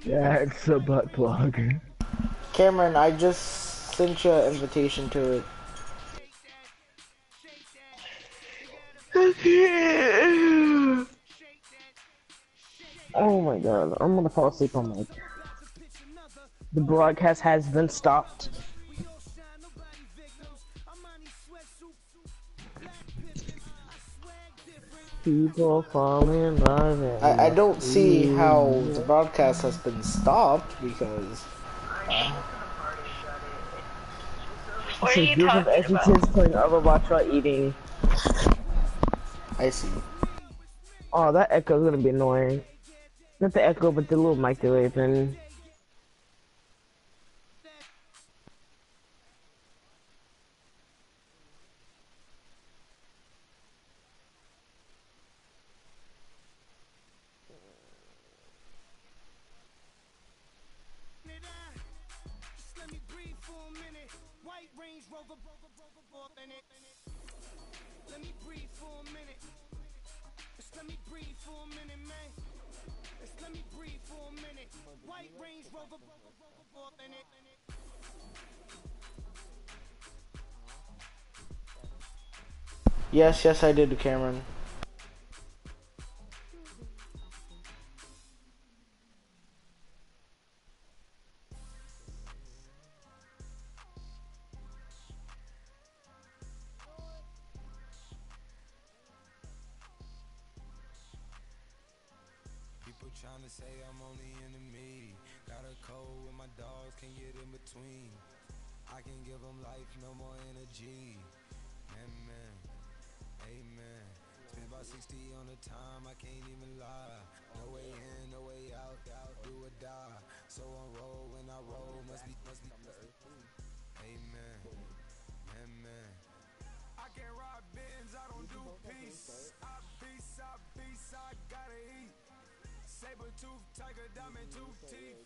Yeah, it's a butt plug. Cameron, I just sent you an invitation to it. Oh my god, I'm gonna fall asleep on my. The broadcast has been stopped. People fall in love I and don't see how the broadcast has been stopped because it's a group of edgy kids playing Overwatch while eating. I see. Oh, that echo is gonna be annoying. Not the echo, but the little mic delay thing. Yes, yes, I did, Cameron. People trying to say I'm only in the me. Got a cold with my dogs, can get in between. I can give them life, no more energy. Amen, amen. Spent about 60 on the time, I can't even lie. No way in, no way out, do or die. So on roll when I roll, must be. Amen, amen. I can't ride Benz, I don't do peace. I gotta eat. Saber tooth, tiger, diamond tooth teeth.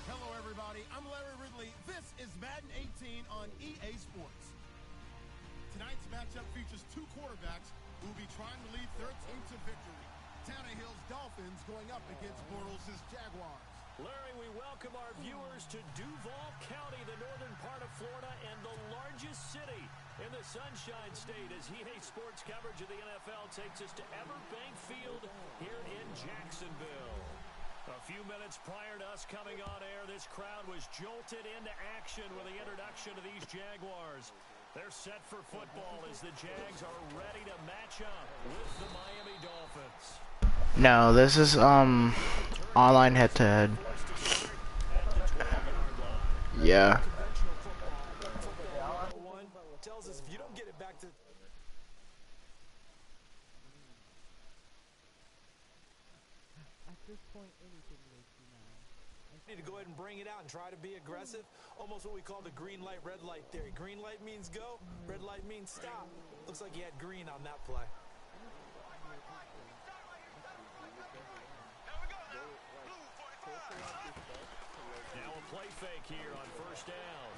Hello everybody, I'm Larry Ridley. This is Madden 18 on EA Sports. Tonight's matchup features two quarterbacks who will be trying to lead their team to victory. Tannehill's Dolphins going up against Bortles' Jaguars. Larry, we welcome our viewers to Duval County, the northern part of Florida, and the largest city in the Sunshine State, as EA Sports coverage of the NFL takes us to Everbank Field here in Jacksonville. A few minutes prior to us coming on air, this crowd was jolted into action with the introduction of these Jaguars. They're set for football as the Jags are ready to match up with the Miami Dolphins. No, this is online head-to-head. Yeah. Football 101 tells us if you don't get it back to... At this point, anything makes you mad. Need to go ahead and bring it out and try to be aggressive. Almost what we call the green light, red light theory. Green light means go, red light means stop. Looks like he had green on that play. Now a play fake here on first down.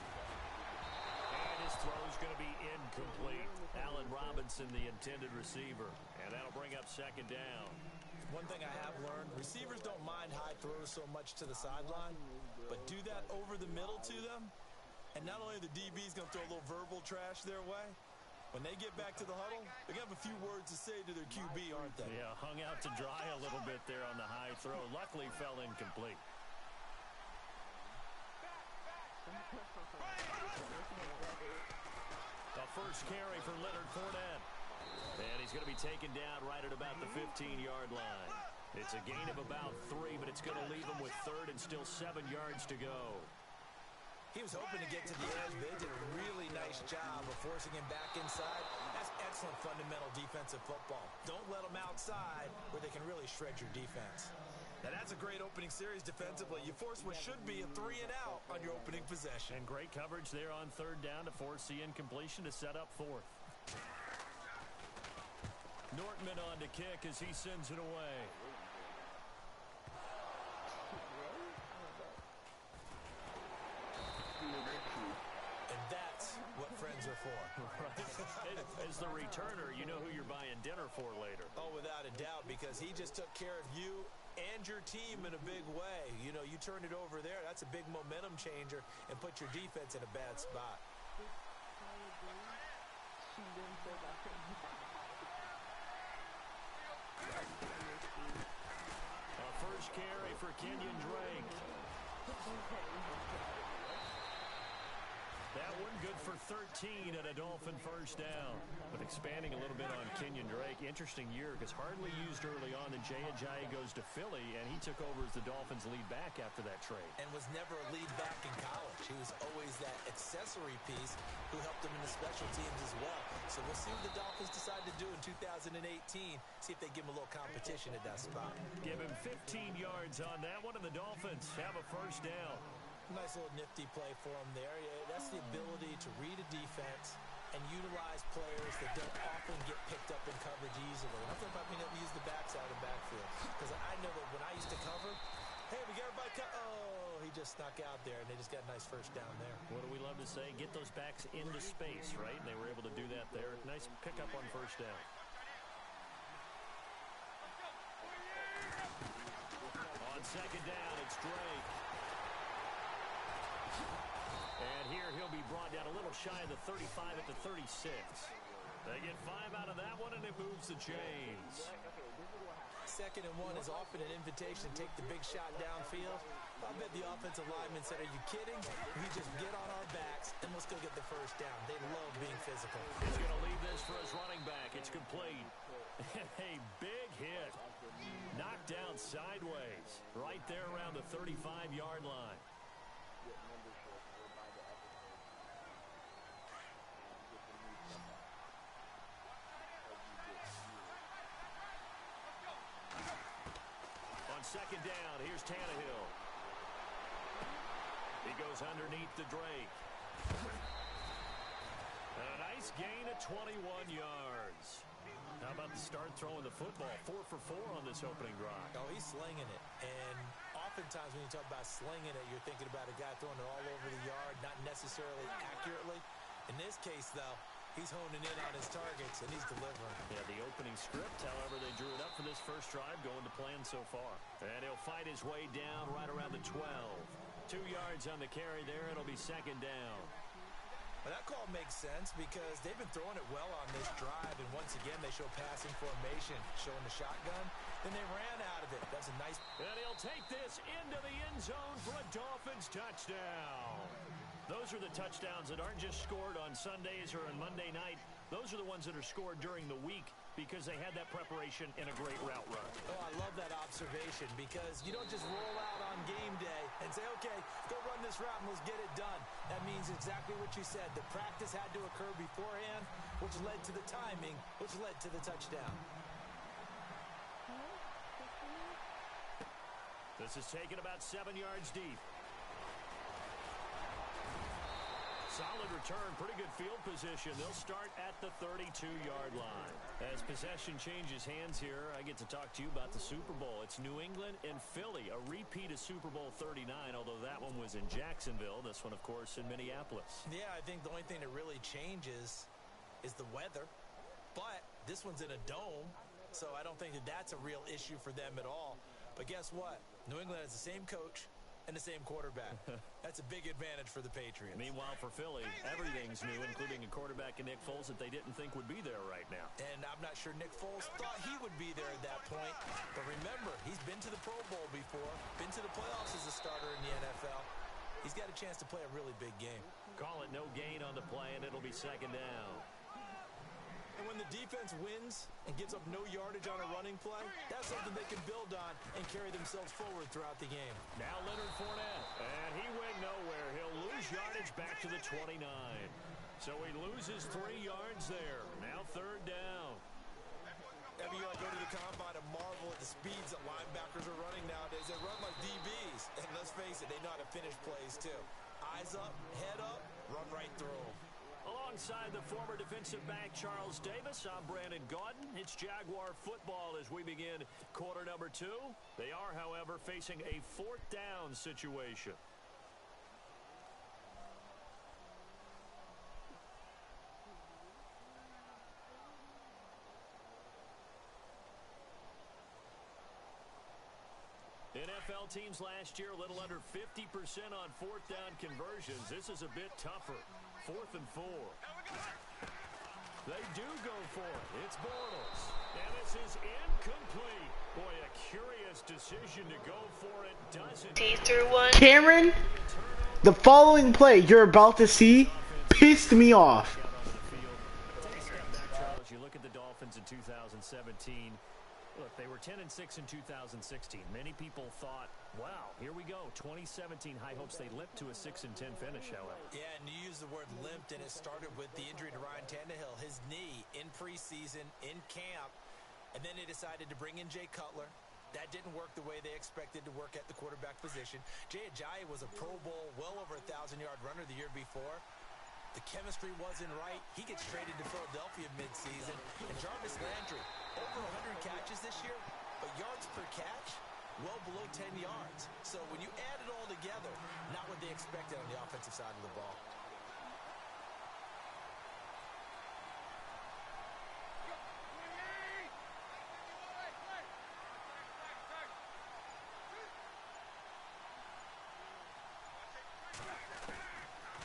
And his throw's going to be incomplete. Allen Robinson, the intended receiver. And that'll bring up second down. One thing I have learned, receivers don't mind high throws so much to the sideline, but do that over the middle to them, and not only the DB's going to throw a little verbal trash their way, when they get back to the huddle, they're going to have a few words to say to their QB, aren't they? Yeah, hung out to dry a little bit there on the high throw. Luckily fell incomplete. A first carry for Leonard Fournette. And he's going to be taken down right at about the 15-yard line. It's a gain of about 3, but it's going to leave him with third and still 7 yards to go. He was hoping to get to the edge. They did a really nice job of forcing him back inside. That's excellent fundamental defensive football. Don't let them outside where they can really shred your defense. Now that's a great opening series defensively. You force what should be a 3-and-out on your opening possession. And great coverage there on third down to force the incompletion to set up fourth. Nortman on to kick as he sends it away. And that's what friends are for. As the returner, you know who you're buying dinner for later. Oh, without a doubt, because he just took care of you and your team in a big way. You know, you turned it over there. That's a big momentum changer and put your defense in a bad spot. A first carry for Kenyon Drake. That one good for 13 and a Dolphin first down. But expanding a little bit on Kenyon Drake, interesting year because hardly used early on. Then Jay Ajayi goes to Philly, and he took over as the Dolphins' lead back after that trade. And was never a lead back in college. He was always that accessory piece who helped him in the special teams as well. So we'll see what the Dolphins decide to do in 2018. See if they give him a little competition at that spot. Give him 15 yards on that one, and the Dolphins have a first down. Nice little nifty play for him there. Yeah, that's the ability to read a defense and utilize players that don't often get picked up in coverage easily. I'm talking about being able to use the backs out of the backfield. Because I know that when I used to cover, hey, we got everybody oh, he just snuck out there, and they just got a nice first down there. What do we love to say? Get those backs into space, right? And they were able to do that there. Nice pickup on first down. On second down, it's Drake. And here he'll be brought down a little shy of the 35 at the 36. They get 5 out of that one, and it moves the chains. 2nd and 1 is often an invitation to take the big shot downfield. I bet the offensive lineman said, are you kidding? We just get on our backs, and let's go get the first down. They love being physical. He's going to leave this for his running back. It's complete. A big hit. Knocked down sideways. Right there around the 35-yard line. On second down, here's Tannehill. He goes underneath the Drake. And a nice gain of 21 yards. How about the start throwing the football? 4 for 4 on this opening drive. Oh, he's slinging it. And oftentimes when you talk about slinging it, you're thinking about a guy throwing it all over the yard, not necessarily accurately. In this case, though, he's honing in on his targets, and he's delivering. Yeah, the opening script, however, they drew it up for this first drive, going to plan so far. And he'll fight his way down right around the 12. 2 yards on the carry there. It'll be second down. Well, that call makes sense because they've been throwing it well on this drive, and once again, they show passing formation, showing the shotgun. Then they ran out of it. That's a nice... And he'll take this into the end zone for a Dolphins touchdown. Those are the touchdowns that aren't just scored on Sundays or on Monday night. Those are the ones that are scored during the week because they had that preparation in a great route run. Oh, I love that observation because you don't just roll out on game day and say, okay, go run this route and let's get it done. That means exactly what you said. The practice had to occur beforehand, which led to the timing, which led to the touchdown. This is taken about 7 yards deep. Solid return, pretty good field position. They'll start at the 32-yard line. As possession changes hands here, I get to talk to you about the Super Bowl. It's New England and Philly, a repeat of Super Bowl 39, although that one was in Jacksonville. This one, of course, in Minneapolis. Yeah, I think the only thing that really changes is the weather. But this one's in a dome, so I don't think that that's a real issue for them at all. But guess what? New England has the same coach and the same quarterback. That's a big advantage for the Patriots. Meanwhile, for Philly, everything's new, including a quarterback in Nick Foles that they didn't think would be there right now. And I'm not sure Nick Foles thought he would be there at that point. But remember, he's been to the Pro Bowl before, been to the playoffs as a starter in the NFL. He's got a chance to play a really big game. Call it no gain on the play, and it'll be second down. And when the defense wins and gives up no yardage on a running play, that's something they can build on and carry themselves forward throughout the game. Now Leonard Fournette, and he went nowhere. He'll lose yardage back to the 29. So he loses 3 yards there. Now third down. Every year I go to the combine and marvel at the speeds that linebackers are running nowadays. They run like DBs. And let's face it, they know how to finish plays too. Eyes up, head up, run right through them. Alongside the former defensive back Charles Davis, I'm Brandon Gaudin. It's Jaguar football as we begin quarter number 2. They are, however, facing a 4th down situation. NFL teams last year, a little under 50% on fourth down conversions. This is a bit tougher. 4th and 4. They do go for it. It's Bortles. And this is incomplete. Boy, a curious decision to go for it. Doesn't. Cameron, the following play you're about to see pissed me off. Take a step back, Charles. You look at the Dolphins in 2017. Look, they were 10-6 in 2016. Many people thought, wow, here we go. 2017 high hopes. They limped to a 6-10 finish, however. Yeah, and you use the word limped, and it started with the injury to Ryan Tannehill. His knee in preseason, in camp, and then they decided to bring in Jay Cutler. That didn't work the way they expected to work at the quarterback position. Jay Ajayi was a Pro Bowl, well over 1,000-yard runner the year before. The chemistry wasn't right. He gets traded to Philadelphia midseason. And Jarvis Landry, over 100 catches this year, but yards per catch, well below 10 yards. So when you add it all together, not what they expected on the offensive side of the ball.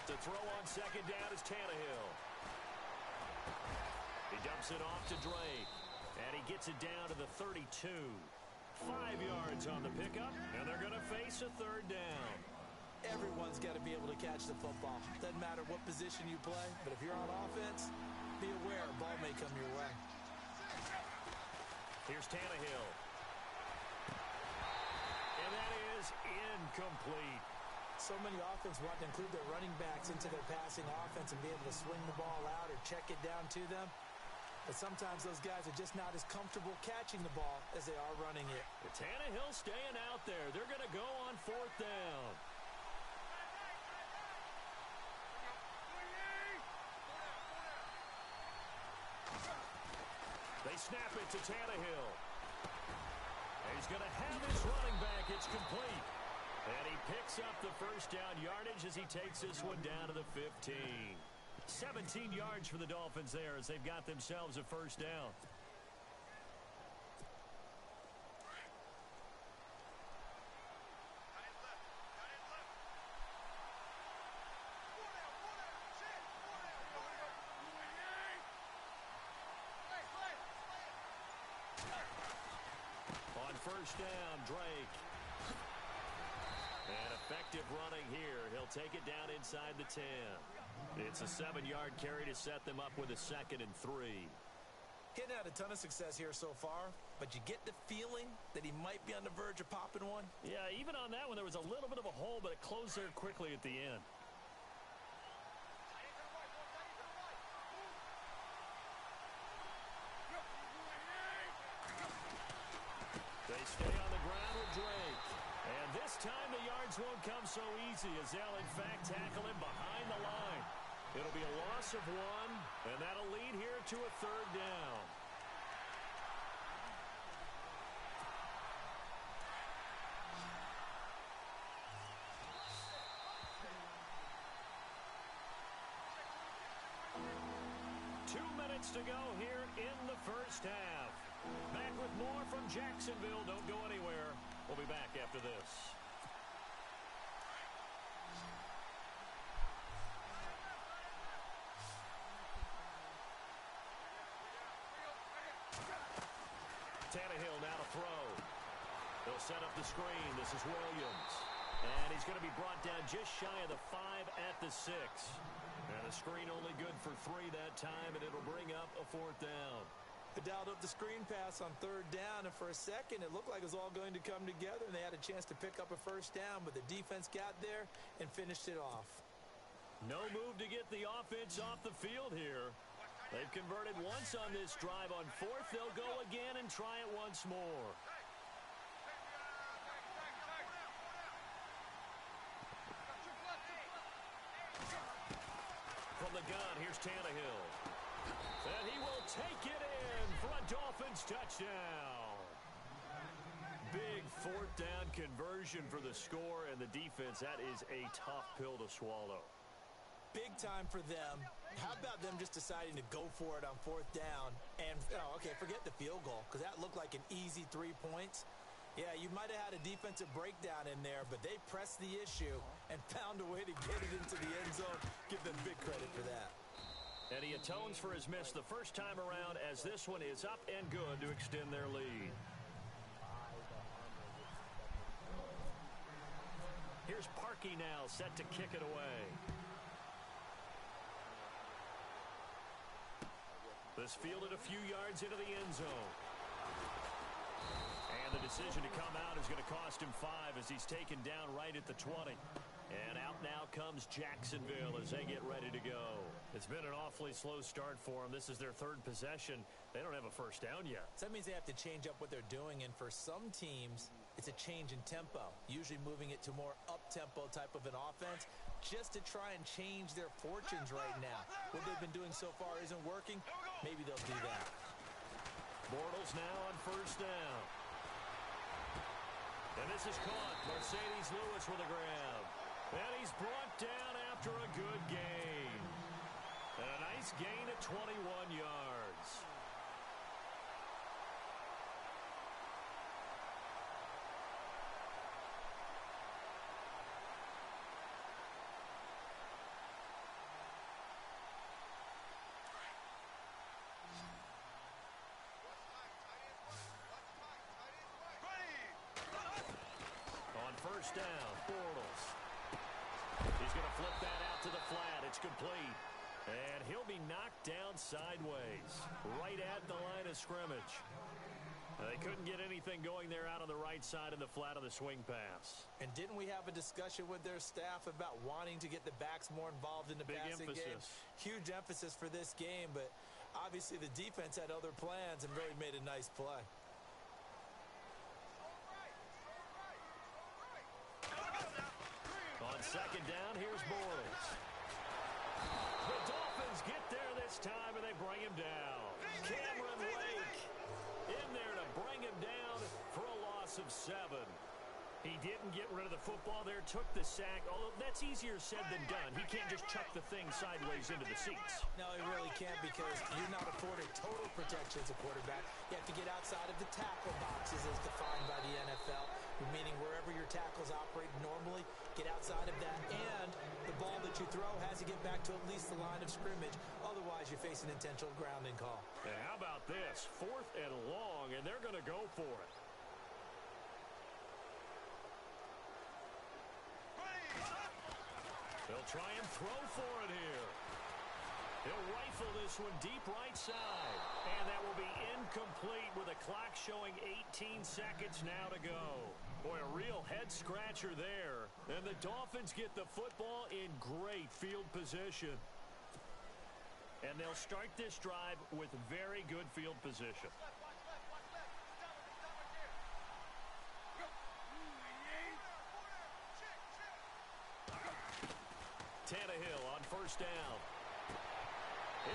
To throw on second down is Tannehill. He dumps it off to Drake. And he gets it down to the 32. 5 yards on the pickup, and they're going to face a 3rd down. Everyone's got to be able to catch the football. Doesn't matter what position you play, but if you're on offense, be aware a ball may come your way. Here's Tannehill. And that is incomplete. So many offense want to include their running backs into their passing offense and be able to swing the ball out or check it down to them. But sometimes those guys are just not as comfortable catching the ball as they are running it. But Tannehill staying out there. They're going to go on 4th down. They snap it to Tannehill. And he's going to have his running back. It's complete. And he picks up the 1st down yardage as he takes this one down to the 15. 17 yards for the Dolphins there as they've got themselves a 1st down. On 1st down, Drake. And effective running here. He'll take it down inside the 10. It's a 7-yard carry to set them up with a 2nd and 3. Getting had a ton of success here so far, but you get the feeling that he might be on the verge of popping one. Yeah, even on that one, there was a little bit of a hole, but it closed there quickly at the end. They stay on the ground with Drake. And this time the yards won't come so easy as they'll, in fact, tackle him behind the line. It'll be a loss of 1, and that'll lead here to a 3rd down. To go here in the 1st half. Back with more from Jacksonville. Don't go anywhere. We'll be back after this. Tannehill now to throw. They'll set up the screen. This is Williams. And he's going to be brought down just shy of the 5 at the 6. And a screen only good for 3 that time, and it'll bring up a 4th down. They dialed up the screen pass on 3rd down, and for a second, it looked like it was all going to come together, and they had a chance to pick up a 1st down, but the defense got there and finished it off. No move to get the offense off the field here. They've converted once on this drive. On 4th, they'll go again and try it once more. From the gun, here's Tannehill. And he will take it in for a Dolphins touchdown. Big 4th down conversion for the score, and the defense, that is a tough pill to swallow. Big time for them. How about them just deciding to go for it on 4th down? And, okay, forget the field goal, because that looked like an easy 3 points. Yeah, you might have had a defensive breakdown in there, but they pressed the issue and found a way to get it into the end zone. Give them big credit for that. And he atones for his miss the first time around as this one is up and good to extend their lead. Here's Parkey now set to kick it away. This fielded a few yards into the end zone. And the decision to come out is going to cost him 5 as he's taken down right at the 20. And out now comes Jacksonville as they get ready to go. It's been an awfully slow start for them. This is their third possession. They don't have a first down yet. So that means they have to change up what they're doing, and for some teams, it's a change in tempo, usually moving it to more up-tempo type of an offense just to try and change their fortunes right now. What they've been doing so far isn't working. Maybe they'll do that. Bortles now on first down. And this is caught. Mercedes Lewis with a grab. And he's brought down after a good gain. And a nice gain at 21 yards. On first down, Bortles. He's going to flip that out to the flat. It's complete. And he'll be knocked down sideways, right at the line of scrimmage. They couldn't get anything going there out on the right side of the flat of the swing pass. And didn't we have a discussion with their staff about wanting to get the backs more involved in the passing game? Huge emphasis for this game, but obviously the defense had other plans and really made a nice play. On second down, here's Bortles. The Dolphins get there this time, and they bring him down. Cameron Lake in there to bring him down for a loss of 7. He didn't get rid of the football there, took the sack, although that's easier said than done. He can't just chuck the thing sideways into the seats. No, he really can't because you're not afforded total protection as a quarterback. You have to get outside of the tackle boxes as defined by the NFL, meaning wherever your tackles operate normally, get outside of that, and the ball that you throw has to get back to at least the line of scrimmage. Otherwise, you face an intentional grounding call. And how about this? 4th and long, and they're going to go for it. They'll try and throw for it here. He'll rifle this one deep right side. And that will be incomplete with a clock showing 18 seconds now to go. Boy, a real head-scratcher there. And the Dolphins get the football in great field position. And they'll start this drive with very good field position. Tannehill on first down.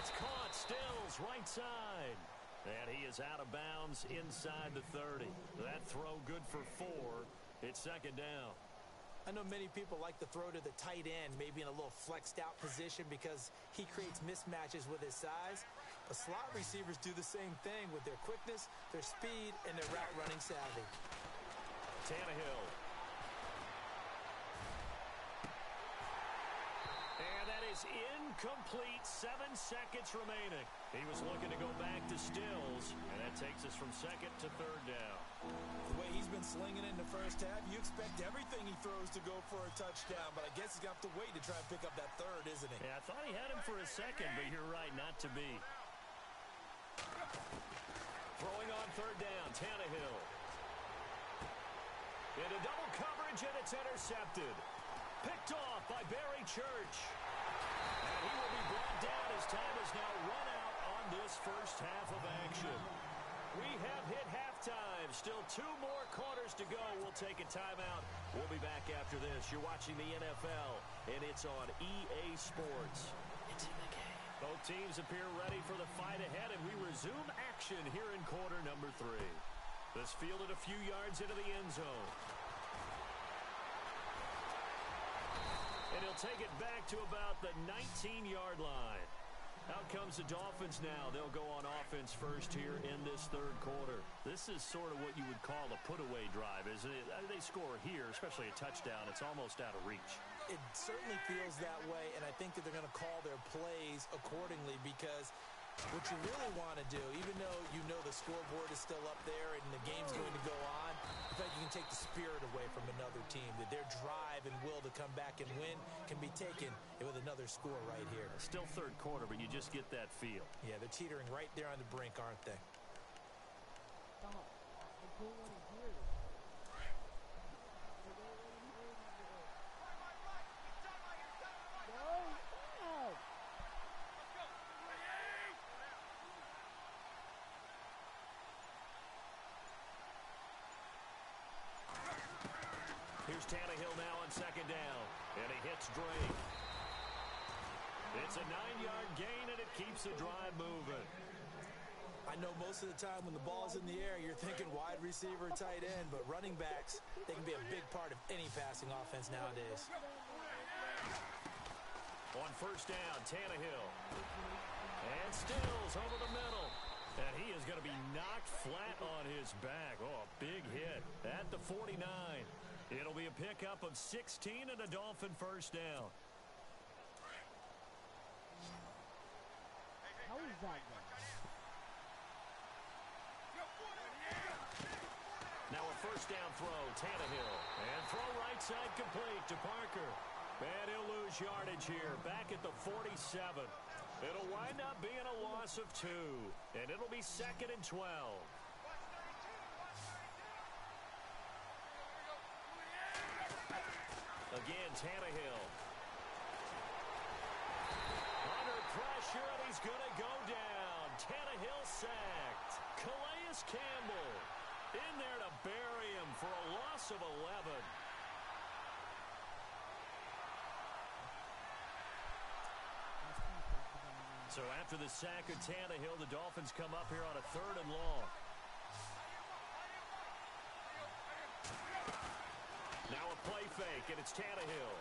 It's caught. Stills right side. And he is out of bounds inside the 30. That throw good for 4. It's second down. I know many people like to throw to the tight end, maybe in a little flexed out position because he creates mismatches with his size. But slot receivers do the same thing with their quickness, their speed, and their route running savvy. Tannehill. And that is incomplete. 7 seconds remaining. He was looking to go back to Stills, and that takes us from second to third down. The way he's been slinging in the first half, you expect everything he throws to go for a touchdown, but I guess he's got to wait to try and pick up that third, isn't he? Yeah, I thought he had him for a second, but you're right, not to be. Throwing on third down, Tannehill. Into double coverage, and it's intercepted. Picked off by Barry Church. And he will be brought down as time is now run out on this first half of action. We have hit halftime. Still 2 more quarters to go. We'll take a timeout. We'll be back after this. You're watching the NFL, and it's on EA Sports. It's in the game. Both teams appear ready for the fight ahead, and we resume action here in quarter number 3. This fielded a few yards into the end zone. And he'll take it back to about the 19-yard line. Out comes the Dolphins now. They'll go on offense first here in this third quarter. This is sort of what you would call a put-away drive, isn't it? They score here, especially a touchdown. It's almost out of reach. It certainly feels that way, and I think that they're going to call their plays accordingly because what you really want to do, even though you know the scoreboard is still up there and the game's going to go on, I think you can take the spirit away from another team, that their drive and will to come back and win can be taken with another score right here. Still third quarter, but you just get that feel. Yeah, they're teetering right there on the brink, aren't they? Here's Tannehill now on second down, and he hits Drake. It's a 9-yard gain, and it keeps the drive moving. I know most of the time when the ball's in the air, you're thinking wide receiver, tight end, but running backs, they can be a big part of any passing offense nowadays. On first down, Tannehill. And Stills over the middle. And he is going to be knocked flat on his back. Oh, a big hit at the 49. It'll be a pickup of 16 and a Dolphin first down. How is that going? Now a first down throw, Tannehill. And throw right side complete to Parker. And he'll lose yardage here, back at the 47. It'll wind up being a loss of 2. And it'll be 2nd and 12. Again, Tannehill. Under pressure, and he's going to go down. Tannehill sacked. Calais Campbell in there to bury him for a loss of 11. So after the sack of Tannehill, the Dolphins come up here on a 3rd and long. Now a play fake, and it's Tannehill.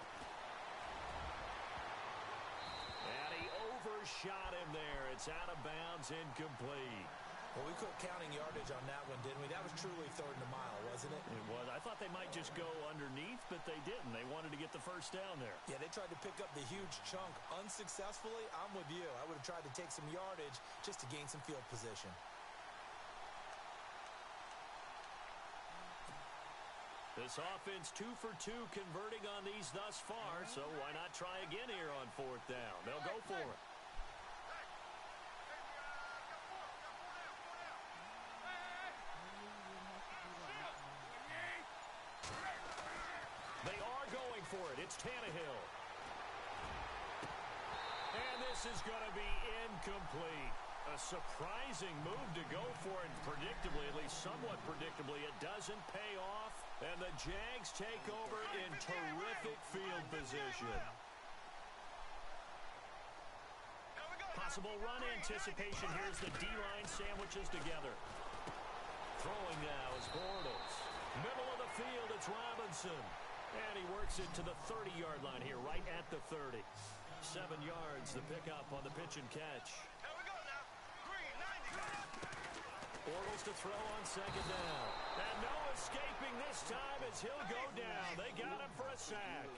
And he overshot him there. It's out of bounds, incomplete. Well, we quit counting yardage on that one, didn't we? That was truly 3rd and a mile, wasn't it? It was. I thought they might just go underneath, but they didn't. They wanted to get the first down there. Yeah, they tried to pick up the huge chunk unsuccessfully. I'm with you. I would have tried to take some yardage just to gain some field position. This offense 2 for 2 converting on these thus far, so why not try again here on 4th down? They'll go for it. They are going for it. It's Tannehill. And this is going to be incomplete. A surprising move to go for it predictably, at least somewhat predictably. It doesn't pay off, and the Jags take over in terrific field position. Possible run anticipation. Here's the D-line sandwiches together. Throwing now is Bortles. Middle of the field, it's Robinson. And he works it to the 30-yard line here, right at the 30. 7 yards, the pickup on the pitch and catch. Bortles to throw on second down. And no escaping this time as he'll go down. They got him for a sack.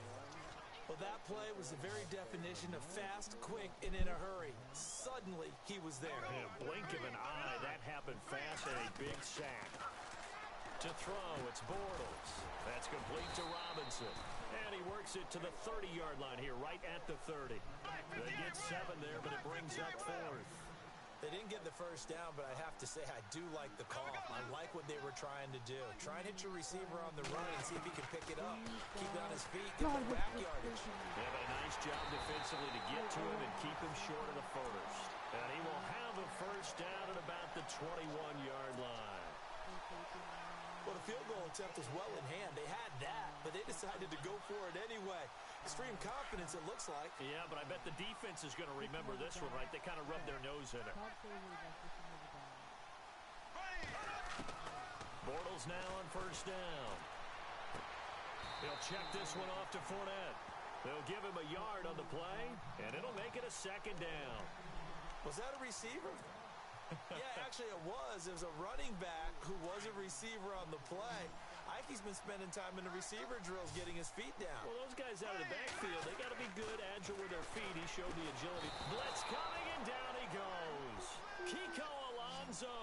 Well, that play was the very definition of fast, quick, and in a hurry. Suddenly, he was there. In a blink of an eye, that happened fast, and a big sack. To throw, it's Bortles. That's complete to Robinson. And he works it to the 30-yard line here, right at the 30. They get 7 there, but it brings up 4th. They didn't get the first down, but I have to say I do like the call. I like what they were trying to do. Try and hit your receiver on the run and see if he can pick it up. Keep it on his feet, get the back yardage. They have a nice job defensively to get to him and keep him short of the first. And he will have a first down at about the 21-yard line. Well, the field goal attempt was well in hand. They had that, but they decided to go for it anyway. Extreme confidence, it looks like. Yeah, but I bet the defense is going to remember this one, right? They kind of rubbed their nose in it. Bortles now on first down. He'll check this one off to Fournette. They'll give him a yard on the play, and it'll make it a second down. Was that a receiver? Yeah, actually it was. It was a running back who was a receiver on the play. Ike's been spending time in the receiver drills getting his feet down. Well, those guys out of the backfield, they got to be good, agile with their feet. He showed the agility. Blitz coming, and down he goes. Kiko Alonso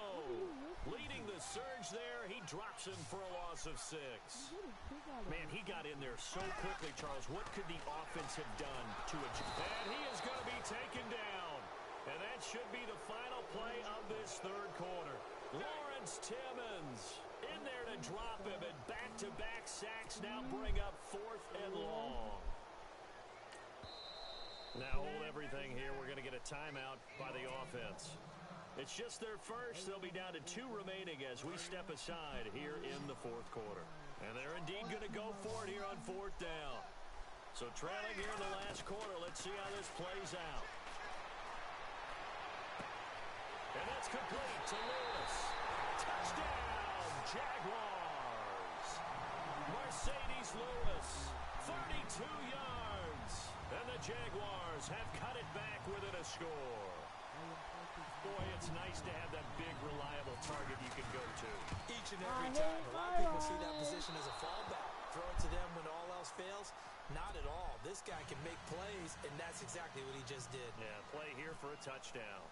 leading the surge there. He drops him for a loss of 6. Man, he got in there so quickly, Charles. What could the offense have done to it? And he is going to be taken down. And that should be the final play of this third quarter. Lawrence Timmons in there to drop him, and back-to-back sacks now bring up 4th and long. Now hold everything here. We're going to get a timeout by the offense. It's just their first. They'll be down to 2 remaining as we step aside here in the fourth quarter. And they're indeed going to go for it here on 4th down. So trailing here in the last quarter. Let's see how this plays out. And that's complete to Lewis. Touchdown, Jaguars. Mercedes Lewis, 32 yards. And the Jaguars have cut it back within a score. Boy, it's nice to have that big, reliable target you can go to. Each and every time. A lot of people see that position as a fallback. Throw it to them when all else fails. Not at all. This guy can make plays, and that's exactly what he just did. Yeah, play here for a touchdown.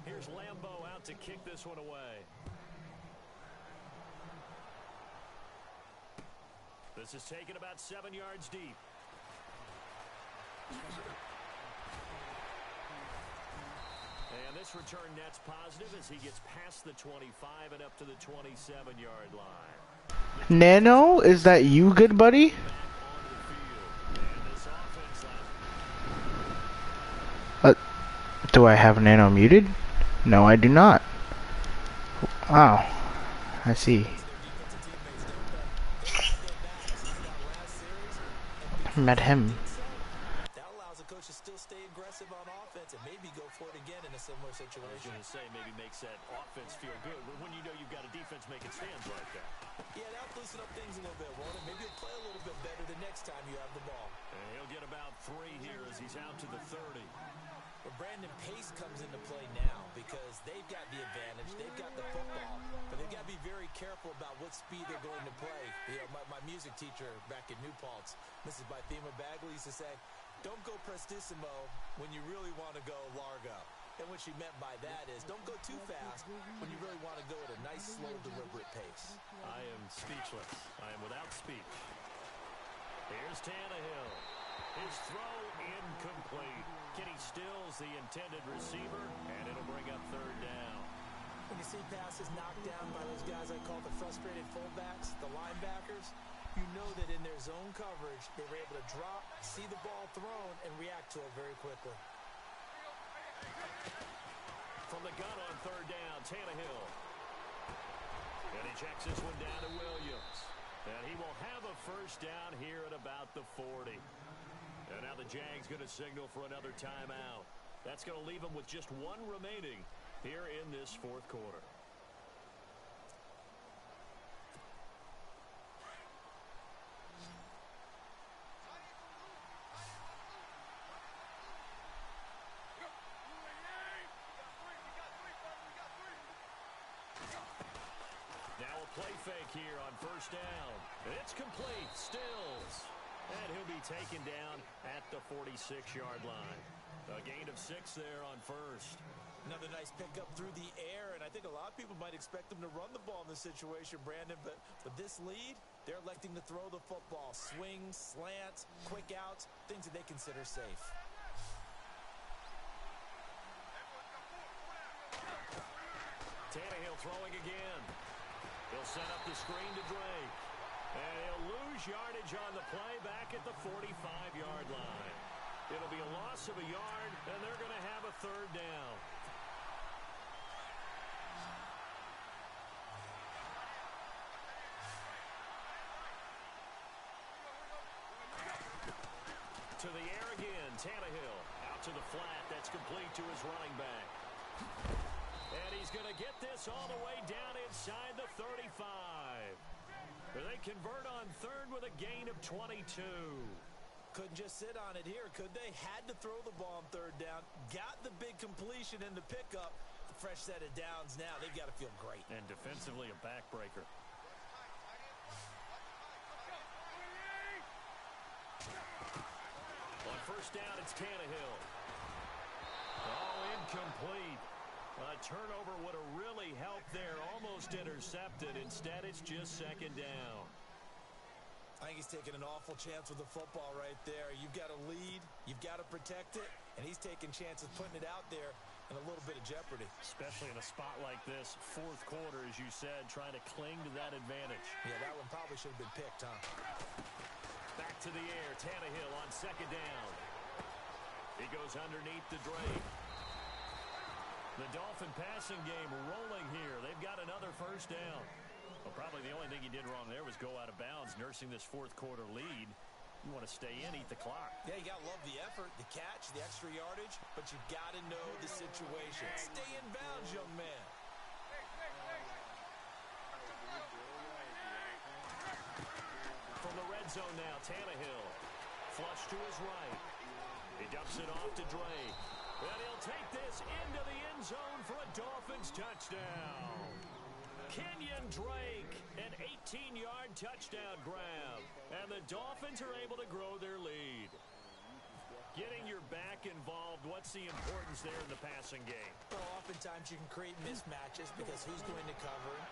Here's Lambeau out to kick this one away. This is taken about 7 yards deep. And this return net's positive as he gets past the 25 and up to the 27-yard line. Nano, is that you, good buddy? Do I have Nano muted? No, I do not. Wow. I see. Met him. That allows the coach to still stay aggressive on offense and maybe go for it again in a similar situation. I was going to say, maybe makes that offense feel good when you know you've got a defense making stands like that. Yeah, that'll loosen up things a little bit, won't it? Maybe he'll play a little bit better the next time you have the ball. And he'll get about 3 here as he's out to the 30. But Brandon, pace comes into play now because they've got the advantage. They've got the football, but they've got to be very careful about what speed they're going to play. You know, my music teacher back in New Paltz, Mrs. Bythema Bagley, used to say, don't go prestissimo when you really want to go largo. And what she meant by that is don't go too fast when you really want to go at a nice, slow, deliberate pace. I am speechless. I am without speech. Here's Tannehill. His throw incomplete. Kenny Stills, the intended receiver, and it'll bring up 3rd down. When you see passes knocked down by those guys I call the frustrated fullbacks, the linebackers, you know that in their zone coverage, they were able to drop, see the ball thrown, and react to it very quickly. From the gun on 3rd down, Tannehill. And he checks this one down to Williams. And he will have a 1st down here at about the 40. And now the Jags going to signal for another timeout. That's going to leave them with just 1 remaining here in this 4th quarter. Now a play fake here on 1st down. It's complete. Stills. And he'll be taken down at the 46-yard line. A gain of 6 there on 1st. Another nice pickup through the air, and I think a lot of people might expect them to run the ball in this situation, Brandon, but with this lead, they're electing to throw the football. Swings, slants, quick outs, things that they consider safe. Tannehill throwing again. He'll set up the screen to Drake. And he'll lose yardage on the play back at the 45-yard line. It'll be a loss of a yard, and they're going to have a 3rd down. To the air again, Tannehill. Out to the flat, that's complete to his running back. And he's going to get this all the way down inside the 35. They convert on 3rd with a gain of 22. Couldn't just sit on it here, could they? Had to throw the ball on third down. Got the big completion in the pickup. The fresh set of downs now. They've got to feel great. And defensively, a backbreaker. On first down, it's Tannehill. Oh, incomplete. A turnover would have really helped there. Almost intercepted. Instead, it's just second down. I think he's taking an awful chance with the football right there. You've got to lead. You've got to protect it. And he's taking chances putting it out there in a little bit of jeopardy. Especially in a spot like this, fourth quarter, as you said, trying to cling to that advantage. Yeah, that one probably should have been picked, huh? Back to the air. Tannehill on second down. He goes underneath to Drake. The Dolphin passing game rolling here. They've got another first down. Well, probably the only thing he did wrong there was go out of bounds, nursing this fourth quarter lead. You want to stay in, eat the clock. Yeah, you got to love the effort, the catch, the extra yardage, but you got to know the situation. Stay in bounds, young man. From the red zone now, Tannehill. Flush to his right. He dumps it off to Drake. And he'll take this into the end zone for a Dolphins touchdown. Kenyon Drake, an 18-yard touchdown grab. And the Dolphins are able to grow their lead. Getting your back involved, what's the importance there in the passing game? Well, oftentimes you can create mismatches because who's going to cover him?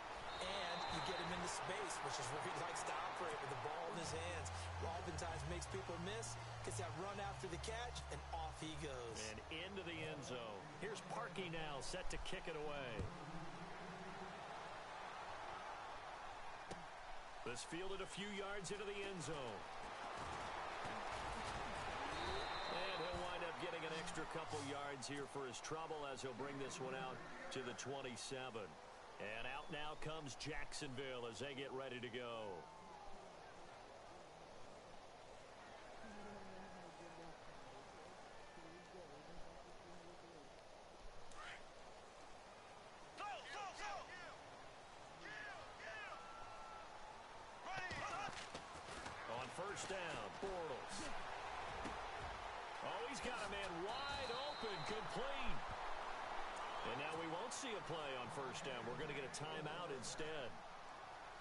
And you get him into space, which is where he likes to operate with the ball in his hands. Oftentimes makes people miss, gets that run after the catch, and off he goes. And into the end zone. Here's Parkey now, set to kick it away. This fielded a few yards into the end zone. And he'll wind up getting an extra couple yards here for his trouble as he'll bring this one out to the 27. And out now comes Jacksonville as they get ready to go. On first down, Bortles. Oh, he's got a man wide open, complete. And now we won't see a play on first down. We're going to get a timeout instead.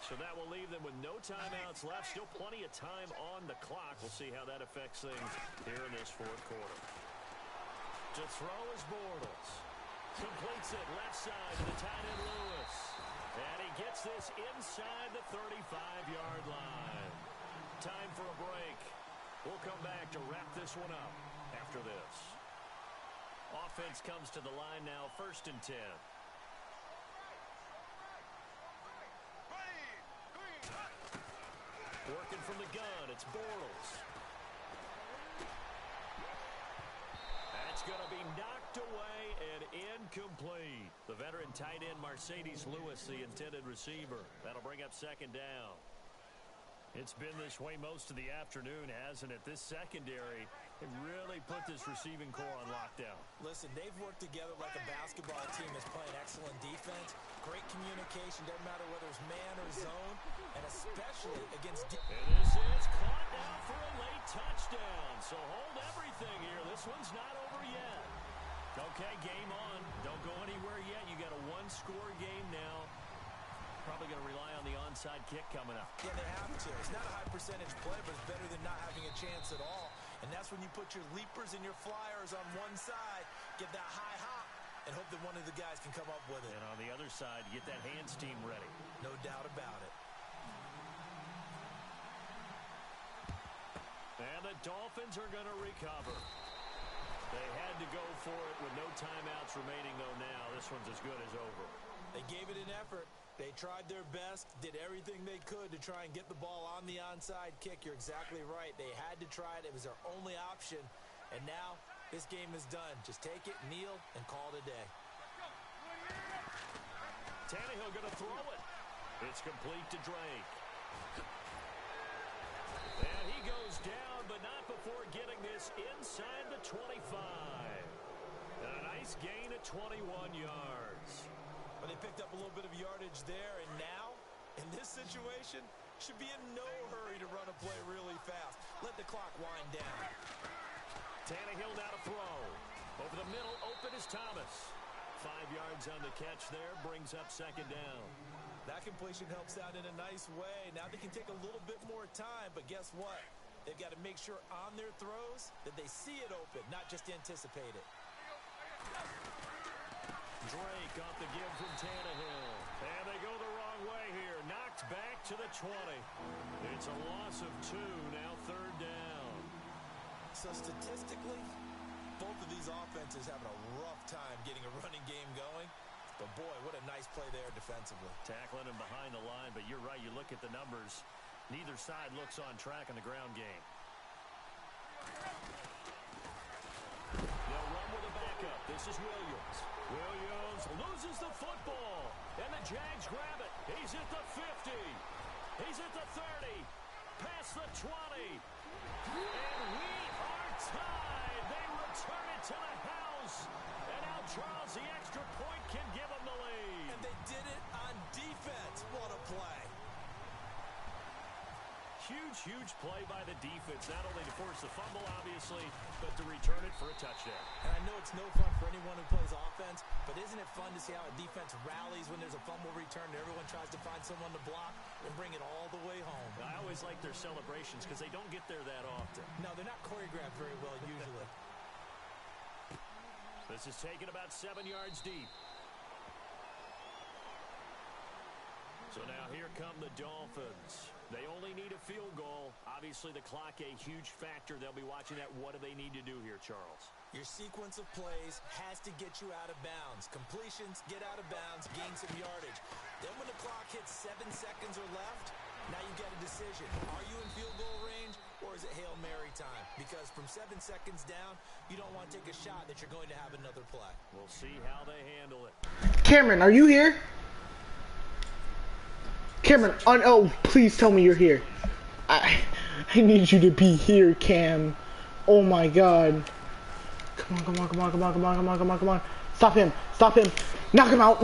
So that will leave them with no timeouts left. Still plenty of time on the clock. We'll see how that affects things here in this fourth quarter. To throw is Bortles. Completes it left side to the tight end Lewis. And he gets this inside the 35-yard line. Time for a break. We'll come back to wrap this one up after this. Offense comes to the line now, 1st and 10. Working from the gun, it's Bortles. That's going to be knocked away and incomplete. The veteran tight end Mercedes Lewis, the intended receiver. That'll bring up second down. It's been this way most of the afternoon, hasn't it? This secondary, it really put this receiving core on lockdown. Listen, they've worked together like a basketball team that's playing excellent defense. Great communication, doesn't matter whether it's man or zone, and especially against... And this is caught now for a late touchdown. So hold everything here. This one's not over yet. Okay, game on. Don't go anywhere yet. You got a one-score game now. Probably going to rely on the onside kick coming up. Yeah, they have to. It's not a high percentage play, but it's better than not having a chance at all. And that's when you put your leapers and your flyers on one side, get that high hop, and hope that one of the guys can come up with it. And on the other side, get that hands team ready. No doubt about it. And the Dolphins are going to recover. They had to go for it with no timeouts remaining, though, now. This one's as good as over. They gave it an effort. They tried their best, did everything they could to try and get the ball on the onside kick. You're exactly right. They had to try it. It was their only option. And now this game is done. Just take it, kneel, and call it a day. Tannehill going to throw it. It's complete to Drake. And he goes down, but not before getting this inside the 25. And a nice gain of 21 yards. But they picked up a little bit of yardage there, and now, in this situation, Should be in no hurry to run a play really fast. Let the clock wind down. Tannehill now to throw. Over the middle, open is Thomas. 5 yards on the catch there, brings up second down. That completion helps out in a nice way. Now they can take a little bit more time, but guess what? They've got to make sure on their throws that they see it open, not just anticipate it. Drake off the give from Tannehill. And they go the wrong way here. Knocked back to the 20. It's a loss of 2, now third down. So statistically, both of these offenses having a rough time getting a running game going. But boy, what a nice play there defensively. Tackling him behind the line, but you're right, you look at the numbers. Neither side looks on track in the ground game. They'll run with a backup. This is Williams. Williams loses the football. And the Jags grab it. He's at the 50. He's at the 30. Past the 20. And we are tied. They return it to the house. And now Charles, the extra point can give them the lead. And they did it on defense. What a play. Huge play by the defense, not only to force the fumble, obviously, but to return it for a touchdown. And I know it's no fun for anyone who plays offense, but isn't it fun to see how a defense rallies when there's a fumble return and everyone tries to find someone to block and bring it all the way home? I always like their celebrations because they don't get there that often. No, they're not choreographed very well usually. This is taken about 7 yards deep. So now here come the Dolphins. They only need a field goal. Obviously, the clock a huge factor. They'll be watching that. What do they need to do here, Charles? Your sequence of plays has to get you out of bounds. Completions, get out of bounds, gain some yardage. Then when the clock hits 7 seconds or left, now you get a decision. Are you in field goal range or is it Hail Mary time? Because from 7 seconds down, you don't want to take a shot that you're going to have another play. We'll see how they handle it. Cameron, are you here? Cameron, oh, please tell me you're here. I need you to be here, Cam. Oh my God. Come on. Stop him. Knock him out.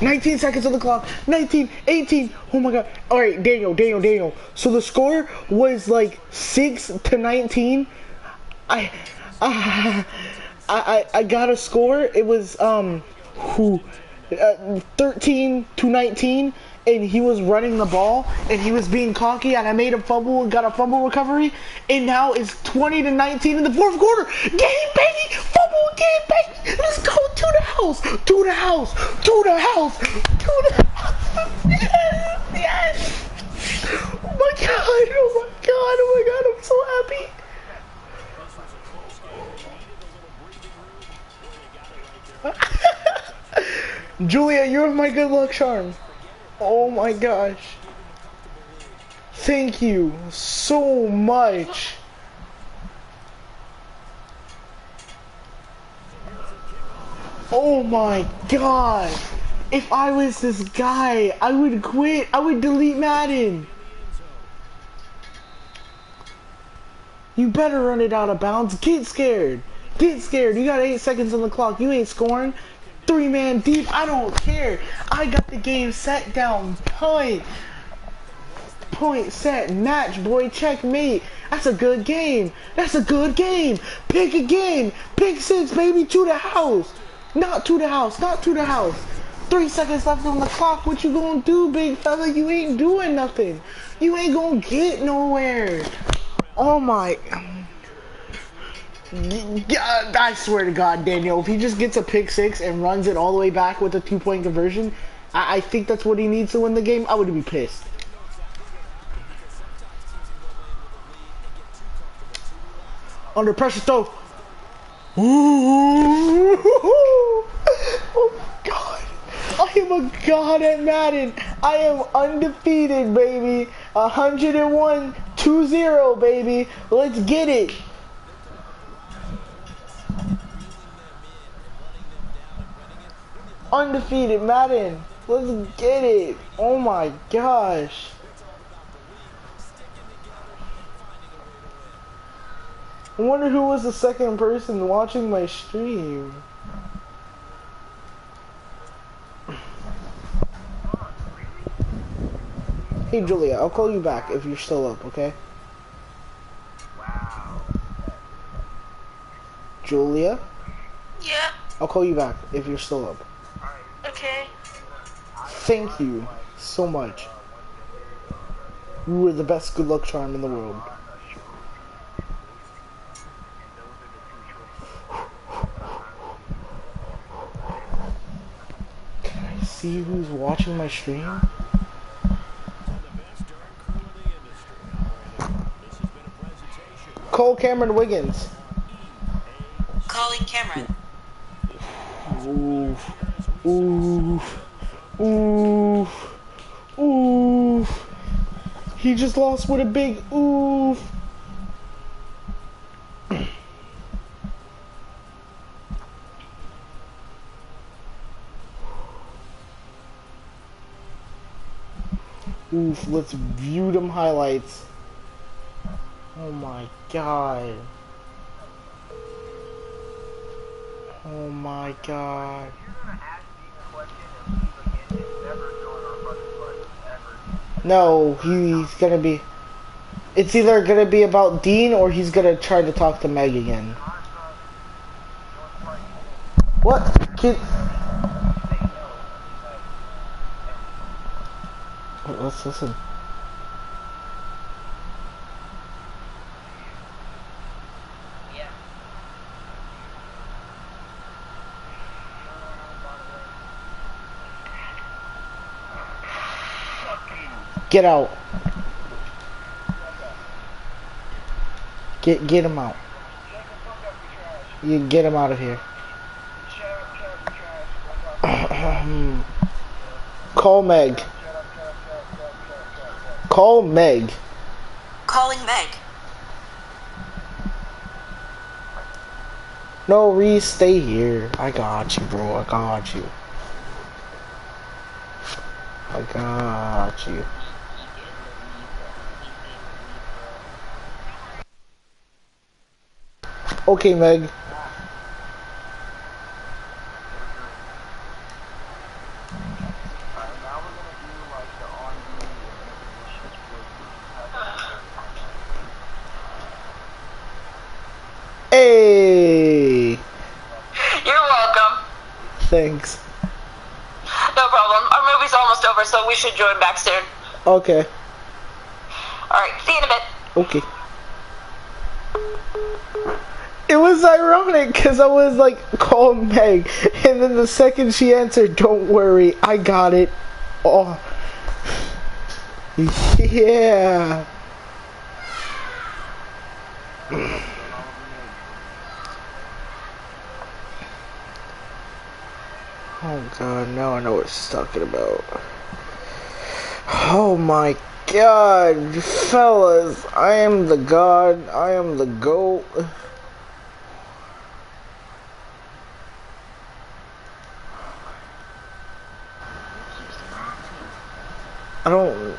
19 seconds on the clock. 19, 18. Oh my God. All right, Daniel. So the score was like 6-19. I got a score. It was 13-19. And he was running the ball, and he was being cocky, and I made a fumble and got a fumble recovery, and now it's 20-19 in the fourth quarter. Game, baby! Fumble game, baby! Let's go to the house! Yes! Oh my God, I'm so happy. Julia, you're my good luck charm. Oh my gosh. Thank you so much. Oh my God. If I was this guy, I would quit. I would delete Madden. You better run it out of bounds. Get scared. You got 8 seconds on the clock. You ain't scoring. 3-man deep, I don't care. I got the game set down. Point, set, match, boy, checkmate. That's a good game. Pick a game. Pick 6, baby, to the house. Not to the house. 3 seconds left on the clock. What you gonna do, big fella? You ain't doing nothing. You ain't gonna get nowhere. Oh my... Yeah, I swear to God, Daniel, if he just gets a pick 6 and runs it all the way back with a 2-point conversion, I think that's what he needs to win the game. I would be pissed. Under pressure, throw. Ooh. Oh my God. I am a god at Madden. I am undefeated, baby. 101-2-0, baby. Let's get it. Undefeated Madden. Let's get it. Oh my gosh. I wonder who was the second person watching my stream. Hey Julia, I'll call you back if you're still up, okay? Julia? Yeah. I'll call you back if you're still up. Okay. Thank you so much. You were the best good luck charm in the world. Can I see who's watching my stream? And the best darn crew in the industry operating. This has been a presentation Cole Cameron Wiggins. Calling Cameron. Oof. Oof. Oof. Oof. He just lost with a big oof. Oof, let's view them highlights. Oh my god. Oh my god. No, he's gonna be... It's either gonna be about Dean or he's gonna try to talk to Meg again. What? Kid... Let's listen. Get out. Get him out. You get him out of here. Call Meg. Call Meg. Calling Meg. No, Reese, stay here. I got you, bro. I got you. I got you. Okay, Meg. Hey! You're welcome. Thanks. No problem. Our movie's almost over, so we should join back soon. Okay. Alright, see you in a bit. Okay. It was ironic because I was like, call Meg, and then the second she answered, don't worry, I got it. Oh. Yeah. Oh god, now I know what she's talking about. Oh my god, fellas, I am the god, I am the GOAT. I don't...